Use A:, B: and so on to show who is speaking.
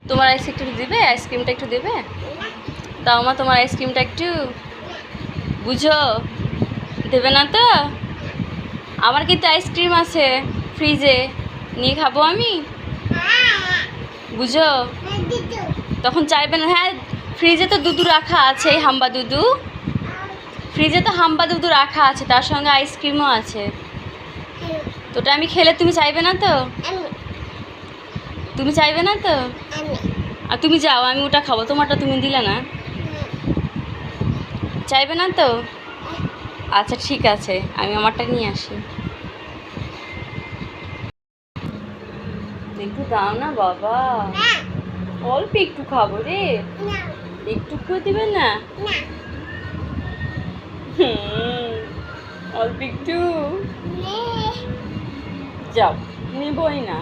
A: তোমার আইসক্রিমটা একটু দিবে, আইসক্রিমটা একটু দেবে? দাও মা তোমার আইসক্রিমটা একটু। বুঝো দেবে না তো? আমার কিন্তু আইসক্রিম আছে ফ্রিজে, নিয়ে খাবো আমি। বুঝো তখন চাইবে না। হ্যাঁ ফ্রিজে তো দুধু রাখা আছে, এই হাম্বা দুধু। ফ্রিজে তো হাম্বা দুধু রাখা আছে, তার সঙ্গে আইসক্রিমও আছে। তো ওটা আমি খেলে তুমি চাইবে না তো? তুমি চাইবে না তো? আর তুমি যাও, আমি ওটা খাবো, তোমারটা তুমি দিলে না। চাইবে না তো? আচ্ছা ঠিক আছে, আমি আমারটা নিয়ে আসি। একটু দাও না বাবা, অল্প একটু খাবো রে। একটু খেয়ে দিবে না? অল্প একটু। যাও, নেবই না।